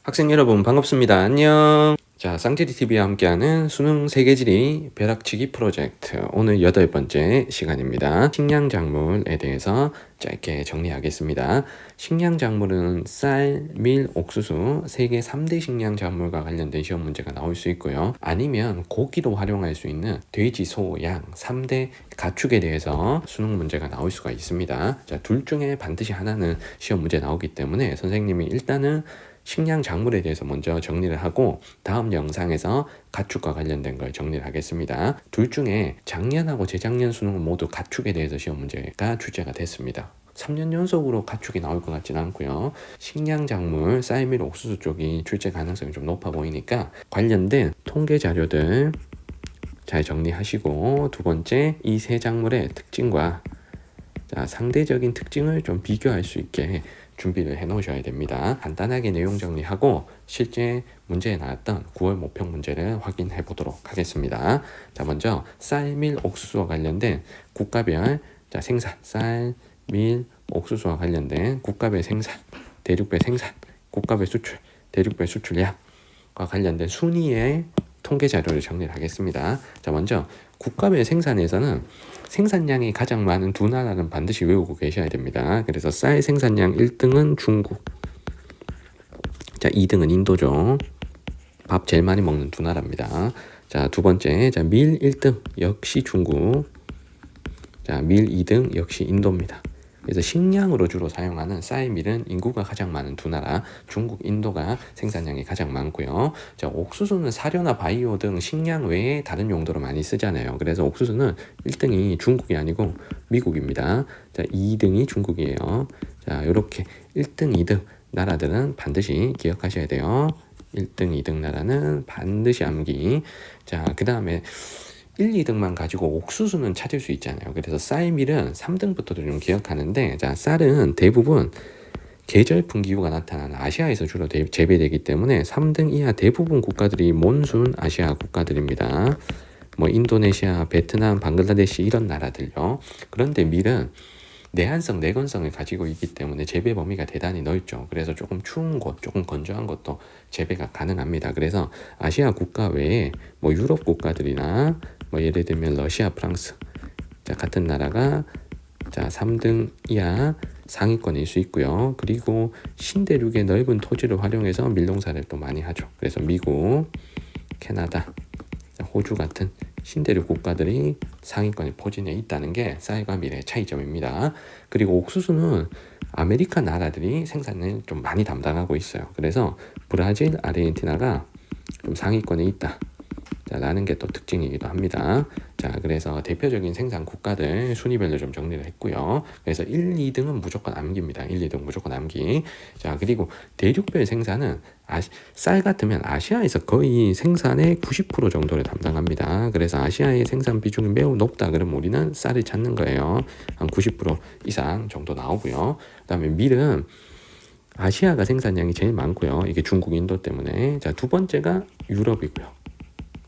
학생 여러분 반갑습니다. 안녕. 자, 쌍지리TV와 함께하는 수능 세계지리 벼락치기 프로젝트 오늘 8번째 시간입니다. 식량작물에 대해서 짧게 정리하겠습니다. 식량작물은 쌀, 밀, 옥수수 세계 3대 식량작물과 관련된 시험 문제가 나올 수 있고요. 아니면 고기로 활용할 수 있는 돼지, 소, 양 3대 가축에 대해서 수능 문제가 나올 수가 있습니다. 자, 둘 중에 반드시 하나는 시험 문제 나오기 때문에 선생님이 일단은 식량 작물에 대해서 먼저 정리를 하고 다음 영상에서 가축과 관련된 걸 정리를 하겠습니다. 둘 중에 작년하고 재작년 수능은 모두 가축에 대해서 시험 문제가 출제가 됐습니다. 3년 연속으로 가축이 나올 것 같지는 않고요. 식량 작물, 쌀, 밀, 옥수수 쪽이 출제 가능성이 좀 높아 보이니까 관련된 통계 자료들 잘 정리하시고, 두 번째 이 세 작물의 특징과 상대적인 특징을 좀 비교할 수 있게 준비를 해 놓으셔야 됩니다. 간단하게 내용 정리하고 실제 문제에 나왔던 9월 모평 문제를 확인해 보도록 하겠습니다. 자, 먼저 쌀, 밀, 옥수수와 관련된 국가별 생산, 쌀, 밀, 옥수수와 관련된 국가별 생산, 대륙별 생산, 국가별 수출, 대륙별 수출량과 관련된 순위의 통계 자료를 정리를 하겠습니다. 자, 먼저 국가별 생산에서는 생산량이 가장 많은 두 나라는 반드시 외우고 계셔야 됩니다. 그래서 쌀 생산량 1등은 중국, 자 2등은 인도죠. 밥 제일 많이 먹는 두 나라입니다. 자, 두 번째, 밀 1등 역시 중국, 자 밀 2등 역시 인도입니다. 그래서 식량으로 주로 사용하는 쌀, 밀은 인구가 가장 많은 두 나라, 중국, 인도가 생산량이 가장 많고요. 자, 옥수수는 사료나 바이오 등 식량 외에 다른 용도로 많이 쓰잖아요. 그래서 옥수수는 1등이 중국이 아니고 미국입니다. 자, 2등이 중국이에요. 자, 이렇게 1등, 2등 나라들은 반드시 기억하셔야 돼요. 1등, 2등 나라는 반드시 암기. 자, 그 다음에 1, 2등만 가지고 옥수수는 찾을 수 있잖아요. 그래서 쌀, 밀은 3등부터도 좀 기억하는데, 자, 쌀은 대부분 계절풍 기후가 나타나는 아시아에서 주로 재배되기 때문에 3등 이하 대부분 국가들이 몬순 아시아 국가들입니다. 뭐 인도네시아, 베트남, 방글라데시 이런 나라들요. 그런데 밀은 내한성, 내건성을 가지고 있기 때문에 재배 범위가 대단히 넓죠. 그래서 조금 추운 곳, 조금 건조한 곳도 재배가 가능합니다. 그래서 아시아 국가 외에 뭐 유럽 국가들이나 뭐 예를 들면 러시아, 프랑스 같은 나라가 3등 이하 상위권일 수 있고요. 그리고 신대륙의 넓은 토지를 활용해서 밀농사를 또 많이 하죠. 그래서 미국, 캐나다, 호주 같은 신대륙 국가들이 상위권에 포진해 있다는 게 쌀과 밀의 차이점입니다. 그리고 옥수수는 아메리카 나라들이 생산을 좀 많이 담당하고 있어요. 그래서 브라질, 아르헨티나가 좀 상위권에 있다 라는 게 또 특징이기도 합니다. 자, 그래서 대표적인 생산 국가들 순위별로 좀 정리를 했고요. 그래서 1, 2등은 무조건 암기입니다. 1, 2등 무조건 암기. 자, 그리고 대륙별 생산은 쌀 같으면 아시아에서 거의 생산의 90% 정도를 담당합니다. 그래서 아시아의 생산 비중이 매우 높다 그러면 우리는 쌀을 찾는 거예요. 한 90% 이상 정도 나오고요. 그 다음에 밀은 아시아가 생산량이 제일 많고요. 이게 중국, 인도 때문에. 자, 두 번째가 유럽이고요.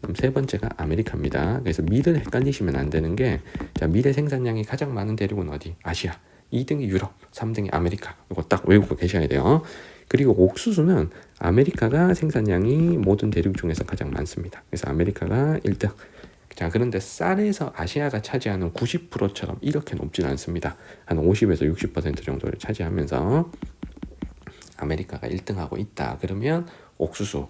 그럼 세 번째가 아메리카입니다. 그래서 밀을 헷갈리시면 안 되는 게, 자, 밀의 생산량이 가장 많은 대륙은 어디? 아시아. 2등이 유럽, 3등이 아메리카. 이거 딱 외우고 계셔야 돼요. 그리고 옥수수는 아메리카가 생산량이 모든 대륙 중에서 가장 많습니다. 그래서 아메리카가 1등. 자, 그런데 쌀에서 아시아가 차지하는 90%처럼 이렇게 높지는 않습니다. 한 50에서 60% 정도를 차지하면서 아메리카가 1등하고 있다. 그러면 옥수수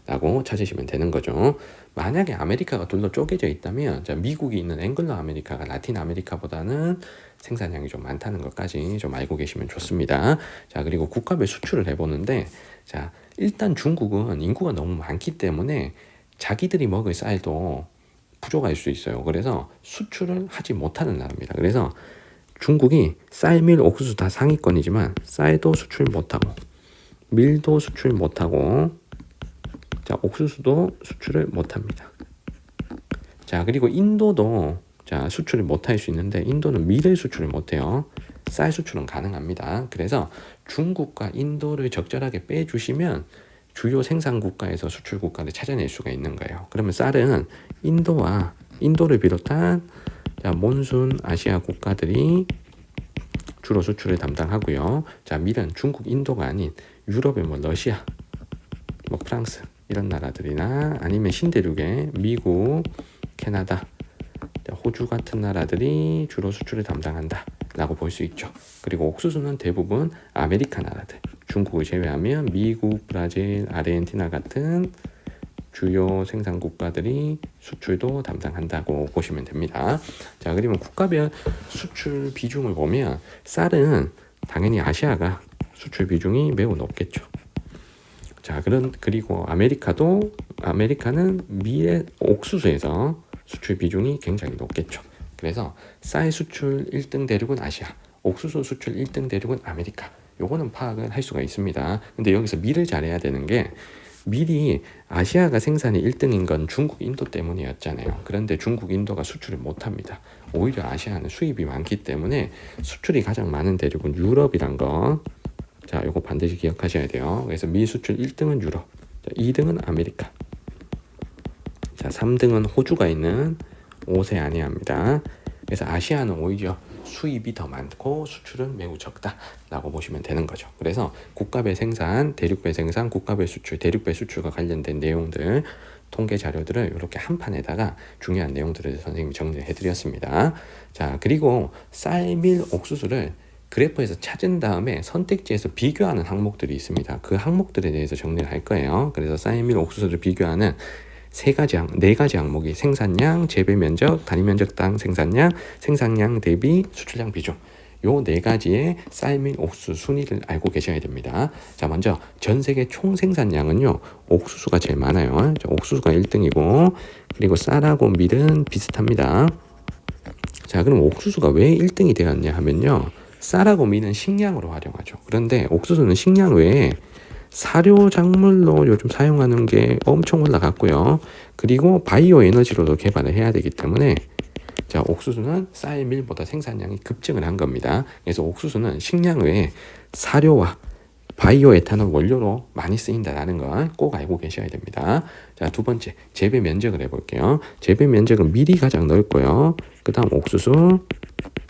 라고 찾으시면 되는 거죠. 만약에 아메리카가 둘로 쪼개져 있다면, 자, 미국이 있는 앵글로 아메리카가 라틴 아메리카보다는 생산량이 좀 많다는 것까지 좀 알고 계시면 좋습니다. 자, 그리고 국가별 수출을 해보는데, 자, 일단 중국은 인구가 너무 많기 때문에 자기들이 먹을 쌀도 부족할 수 있어요. 그래서 수출을 하지 못하는 나라입니다. 그래서 중국이 쌀, 밀, 옥수수 다 상위권이지만 쌀도 수출 못하고 밀도 수출 못하고, 자, 옥수수도 수출을 못합니다. 자, 그리고 인도도 수출을 못할 수 있는데 인도는 밀을 수출을 못해요. 쌀 수출은 가능합니다. 그래서 중국과 인도를 적절하게 빼주시면 주요 생산 국가에서 수출 국가를 찾아낼 수가 있는 거예요. 그러면 쌀은 인도를 비롯한 몬순 아시아 국가들이 주로 수출을 담당하고요. 자, 밀은 중국, 인도가 아닌 유럽의 뭐 러시아, 뭐 프랑스 이런 나라들이나 아니면 신대륙의 미국, 캐나다, 호주 같은 나라들이 주로 수출을 담당한다 라고 볼 수 있죠. 그리고 옥수수는 대부분 아메리카 나라들, 중국을 제외하면 미국, 브라질, 아르헨티나 같은 주요 생산 국가들이 수출도 담당한다고 보시면 됩니다. 자, 그러면 국가별 수출 비중을 보면 쌀은 당연히 아시아가 수출 비중이 매우 높겠죠. 자, 그리고 아메리카는 미의 옥수수에서 수출 비중이 굉장히 높겠죠. 그래서 쌀 수출 1등 대륙은 아시아, 옥수수 수출 1등 대륙은 아메리카. 요거는 파악을 할 수가 있습니다. 근데 여기서 밀을 잘해야 되는 게, 밀이 아시아가 생산이 1등인 건 중국, 인도 때문이었잖아요. 그런데 중국, 인도가 수출을 못합니다. 오히려 아시아는 수입이 많기 때문에 수출이 가장 많은 대륙은 유럽이란 거, 자, 요거 반드시 기억하셔야 돼요. 그래서 밀 수출 1등은 유럽, 자, 2등은 아메리카, 자, 3등은 호주가 있는 오세아니아입니다. 그래서 아시아는 오히려 수입이 더 많고 수출은 매우 적다라고 보시면 되는 거죠. 그래서 국가별 생산, 대륙별 생산, 국가별 수출, 대륙별 수출과 관련된 내용들, 통계 자료들을 이렇게 한 판에다가 중요한 내용들을 선생님이 정리해 드렸습니다. 자, 그리고 쌀, 밀, 옥수수를 그래프에서 찾은 다음에 선택지에서 비교하는 항목들이 있습니다. 그 항목들에 대해서 정리를 할 거예요. 그래서 쌀, 밀, 옥수수를 비교하는 네 가지 항목이 생산량, 재배 면적, 단위 면적당 생산량, 생산량 대비 수출량 비중. 요 네 가지의 쌀, 밀, 옥수수 순위를 알고 계셔야 됩니다. 자, 먼저 전 세계 총 생산량은요, 옥수수가 제일 많아요. 옥수수가 1등이고, 그리고 쌀하고 밀은 비슷합니다. 자, 그럼 옥수수가 왜 1등이 되었냐 하면요, 쌀하고 밀은 식량으로 활용하죠. 그런데 옥수수는 식량 외에 사료 작물로 요즘 사용하는 게 엄청 올라갔고요. 그리고 바이오 에너지로도 개발을 해야 되기 때문에, 자, 옥수수는 쌀, 밀보다 생산량이 급증을 한 겁니다. 그래서 옥수수는 식량 외에 사료와 바이오 에탄올 원료로 많이 쓰인다는 걸 꼭 알고 계셔야 됩니다. 자, 두 번째, 재배 면적을 해볼게요. 재배 면적은 밀이 가장 넓고요. 그 다음 옥수수,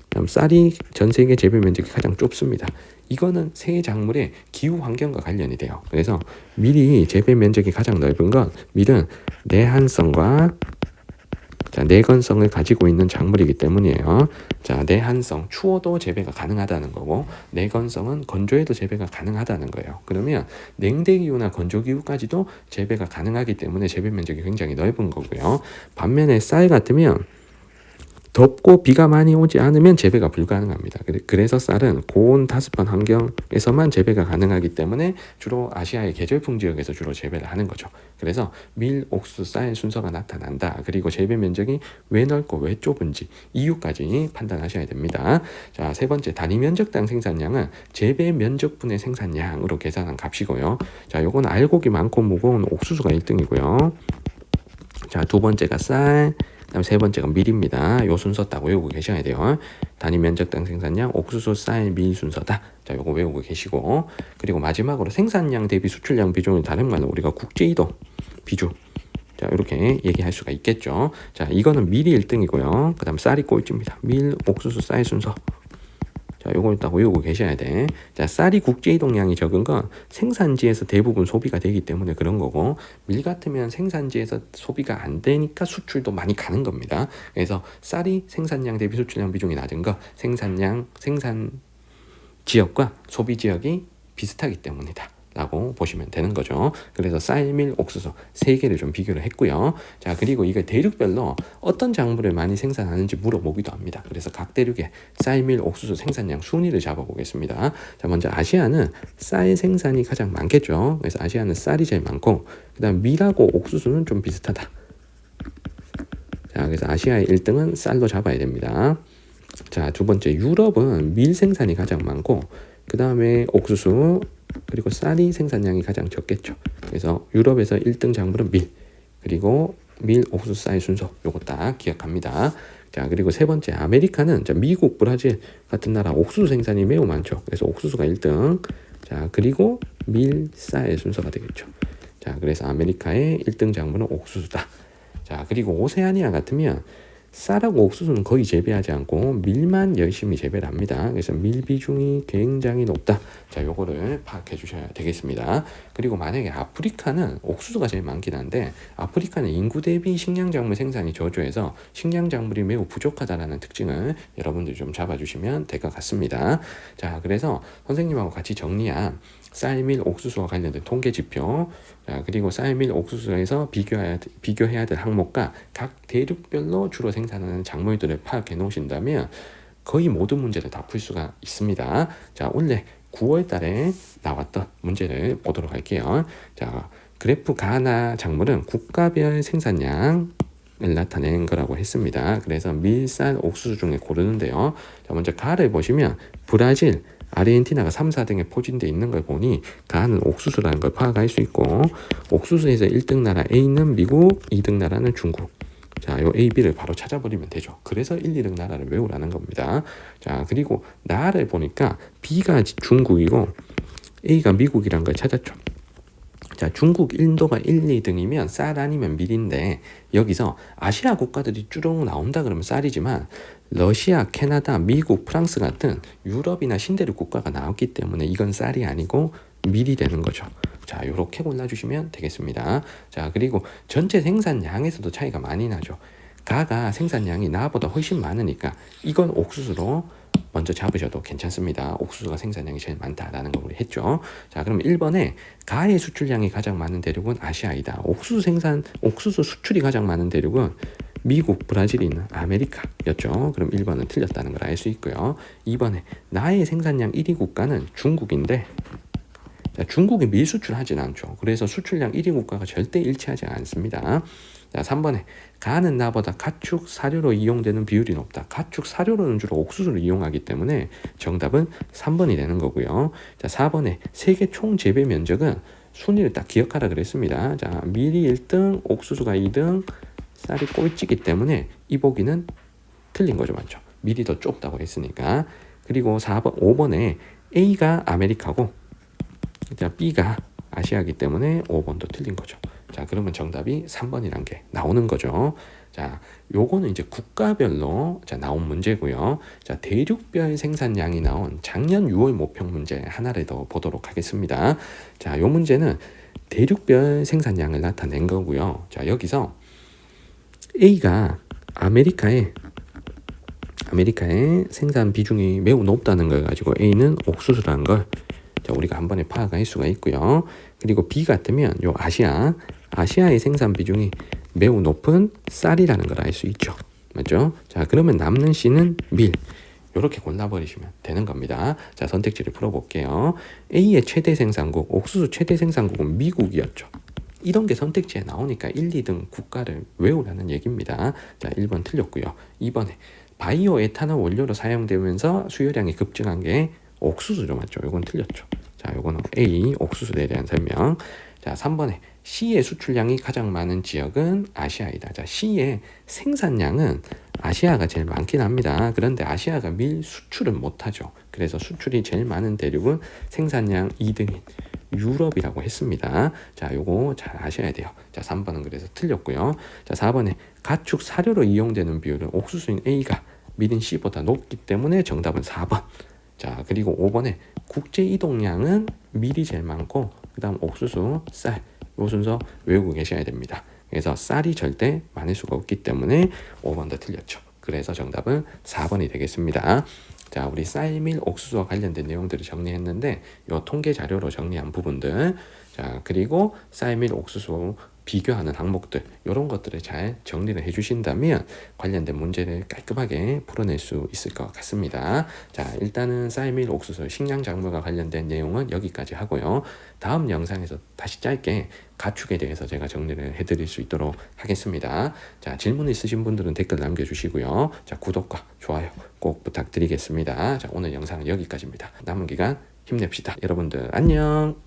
그다음 쌀이 전 세계 재배 면적이 가장 좁습니다. 이거는 세 작물의 기후 환경과 관련이 돼요. 그래서 밀이 재배 면적이 가장 넓은 건, 밀은 내한성과 내건성을 가지고 있는 작물이기 때문이에요. 자, 내한성, 추워도 재배가 가능하다는 거고, 내건성은 건조해도 재배가 가능하다는 거예요. 그러면 냉대기후나 건조기후까지도 재배가 가능하기 때문에 재배 면적이 굉장히 넓은 거고요. 반면에 쌀 같으면 덥고 비가 많이 오지 않으면 재배가 불가능합니다. 그래서 쌀은 고온 다습한 환경에서만 재배가 가능하기 때문에 주로 아시아의 계절풍 지역에서 주로 재배를 하는 거죠. 그래서 밀, 옥수수, 쌀 순서가 나타난다. 그리고 재배 면적이 왜 넓고 왜 좁은지 이유까지 판단하셔야 됩니다. 자, 세 번째, 단위 면적당 생산량은 재배 면적분의 생산량으로 계산한 값이고요. 자, 요건 알곡이 많고 무거운 옥수수가 1등이고요. 자, 두 번째가 쌀, 그다음 세 번째가 밀입니다. 요 순서 딱 외우고 계셔야 돼요. 단위 면적당 생산량, 옥수수, 쌀, 밀 순서다. 자, 요거 외우고 계시고, 그리고 마지막으로 생산량 대비 수출량 비중을 다른 말로 우리가 국제이동 비중, 자, 이렇게 얘기할 수가 있겠죠. 자, 이거는 밀이 1등이고요. 그 다음 쌀이 꼴찌입니다. 밀, 옥수수, 쌀 순서. 자, 요걸 딱 외우고 계셔야 돼. 자, 쌀이 국제이동량이 적은 건 생산지에서 대부분 소비가 되기 때문에 그런 거고, 밀 같으면 생산지에서 소비가 안 되니까 수출도 많이 가는 겁니다. 그래서 쌀이 생산량 대비 수출량 비중이 낮은 거, 생산 지역과 소비 지역이 비슷하기 때문이다 라고 보시면 되는 거죠. 그래서 쌀, 밀, 옥수수 세 개를 좀 비교를 했고요. 자, 그리고 이게 대륙별로 어떤 작물을 많이 생산하는지 물어보기도 합니다. 그래서 각 대륙의 쌀, 밀, 옥수수 생산량 순위를 잡아보겠습니다. 자, 먼저 아시아는 쌀 생산이 가장 많겠죠. 그래서 아시아는 쌀이 제일 많고, 그 다음 밀하고 옥수수는 좀 비슷하다. 자, 그래서 아시아의 1등은 쌀로 잡아야 됩니다. 자, 두 번째, 유럽은 밀 생산이 가장 많고, 그 다음에 옥수수, 그리고 쌀이 생산량이 가장 적겠죠. 그래서 유럽에서 1등 작물은 밀, 그리고 밀, 옥수수, 쌀 순서 요거 딱 기억합니다. 자, 그리고 세 번째, 아메리카는 미국, 브라질 같은 나라 옥수수 생산이 매우 많죠. 그래서 옥수수가 1등. 자, 그리고 밀, 쌀 순서가 되겠죠. 자, 그래서 아메리카의 1등 작물은 옥수수다. 자, 그리고 오세아니아 같으면 쌀하고 옥수수는 거의 재배하지 않고 밀만 열심히 재배를 합니다. 그래서 밀 비중이 굉장히 높다. 자, 요거를 파악해 주셔야 되겠습니다. 그리고 만약에 아프리카는 옥수수가 제일 많긴 한데 아프리카는 인구 대비 식량작물 생산이 저조해서 식량작물이 매우 부족하다는 특징을 여러분들이 좀 잡아주시면 될 것 같습니다. 자, 그래서 선생님하고 같이 정리한 쌀, 밀, 옥수수와 관련된 통계 지표, 자, 그리고 쌀, 밀, 옥수수에서 비교해야 될 항목과 각 대륙별로 주로 생산하는 작물들을 파악해 놓으신다면 거의 모든 문제를 다 풀 수가 있습니다. 자, 원래 9월 달에 나왔던 문제를 보도록 할게요. 자, 그래프 가나 작물은 국가별 생산량을 나타낸 거라고 했습니다. 그래서 밀, 쌀, 옥수수 중에 고르는데요. 자, 먼저 가를 보시면 브라질, 아르헨티나가 3, 4등에 포진되어 있는 걸 보니 가는 옥수수라는 걸 파악할 수 있고 옥수수에서 1등 나라 A는 미국, 2등 나라는 중국. 자, 요 A, B를 바로 찾아버리면 되죠. 그래서 1, 2등 나라를 외우라는 겁니다. 자, 그리고 나라를 보니까 B가 중국이고 A가 미국이란 걸 찾았죠. 자, 중국, 인도가 1, 2등이면 쌀 아니면 밀인데 여기서 아시아 국가들이 쭈룩 나온다 그러면 쌀이지만 러시아, 캐나다, 미국, 프랑스 같은 유럽이나 신대륙 국가가 나왔기 때문에 이건 쌀이 아니고 밀이 되는 거죠. 자, 요렇게 골라주시면 되겠습니다. 자, 그리고 전체 생산량에서도 차이가 많이 나죠. 가가 생산량이 나보다 훨씬 많으니까 이건 옥수수로 먼저 잡으셔도 괜찮습니다. 옥수수가 생산량이 제일 많다라는 걸 우리 했죠. 자, 그럼 1번에 가의 수출량이 가장 많은 대륙은 아시아이다. 옥수수 수출이 가장 많은 대륙은 미국, 브라질이 있는 아메리카였죠. 그럼 1번은 틀렸다는 걸 알 수 있고요. 2번에 나의 생산량 1위 국가는 중국인데 자, 중국이 밀 수출하진 않죠. 그래서 수출량 1위 국가가 절대 일치하지 않습니다. 자, 3번에 가는 나보다 가축 사료로 이용되는 비율이 높다. 가축 사료로는 주로 옥수수를 이용하기 때문에 정답은 3번이 되는 거고요. 자, 4번에 세계 총 재배 면적은 순위를 딱 기억하라 그랬습니다. 자, 밀이 1등, 옥수수가 2등, 쌀이 꼴찌기 때문에 이 보기는 틀린 거죠. 맞죠? 밀이 더 좁다고 했으니까. 그리고 5번에 A가 아메리카고 자, B가 아시아이기 때문에 5번도 틀린 거죠. 자, 그러면 정답이 3번이란 게 나오는 거죠. 자, 요거는 이제 국가별로 자, 나온 문제고요. 자, 대륙별 생산량이 나온 작년 6월 모평 문제 하나를 더 보도록 하겠습니다. 자, 요 문제는 대륙별 생산량을 나타낸 거고요. 자, 여기서 A가 아메리카의 생산 비중이 매우 높다는 걸 가지고 A는 옥수수라는 걸 자, 우리가 한 번에 파악할 수가 있고요. 그리고 B 같으면 요 아시아의 생산 비중이 매우 높은 쌀이라는 걸 알 수 있죠. 맞죠? 자, 그러면 남는 C는 밀. 이렇게 골라버리시면 되는 겁니다. 자, 선택지를 풀어볼게요. A의 최대 생산국, 옥수수 최대 생산국은 미국이었죠. 이런 게 선택지에 나오니까 1, 2등 국가를 외우라는 얘기입니다. 자, 1번 틀렸고요. 2번에 바이오 에탄올 원료로 사용되면서 수요량이 급증한 게 옥수수죠. 맞죠? 이건 틀렸죠. 자, 요거는 A, 옥수수에 대한 설명. 자, 3번에 C의 수출량이 가장 많은 지역은 아시아이다. 자, C의 생산량은 아시아가 제일 많긴 합니다. 그런데 아시아가 밀 수출은 못하죠. 그래서 수출이 제일 많은 대륙은 생산량 2등인 유럽이라고 했습니다. 자, 요거 잘 아셔야 돼요. 자, 3번은 그래서 틀렸고요. 자, 4번에 가축 사료로 이용되는 비율은 옥수수인 A가 밀인 C보다 높기 때문에 정답은 4번. 자, 그리고 5번에 국제 이동량은 밀이 제일 많고 그 다음 옥수수, 쌀 요 순서 외우고 계셔야 됩니다. 그래서 쌀이 절대 많을 수가 없기 때문에 5번도 틀렸죠. 그래서 정답은 4번이 되겠습니다. 자, 우리 쌀, 밀, 옥수수와 관련된 내용들을 정리했는데 요 통계 자료로 정리한 부분들 자, 그리고 쌀, 밀, 옥수수 비교하는 항목들 이런 것들을 잘 정리를 해주신다면 관련된 문제를 깔끔하게 풀어낼 수 있을 것 같습니다. 자, 일단은 쌀, 밀, 옥수수, 식량작물과 관련된 내용은 여기까지 하고요. 다음 영상에서 다시 짧게 가축에 대해서 제가 정리를 해드릴 수 있도록 하겠습니다. 자, 질문 있으신 분들은 댓글 남겨주시고요. 자, 구독과 좋아요 꼭 부탁드리겠습니다. 자, 오늘 영상은 여기까지입니다. 남은 기간 힘냅시다. 여러분들 안녕.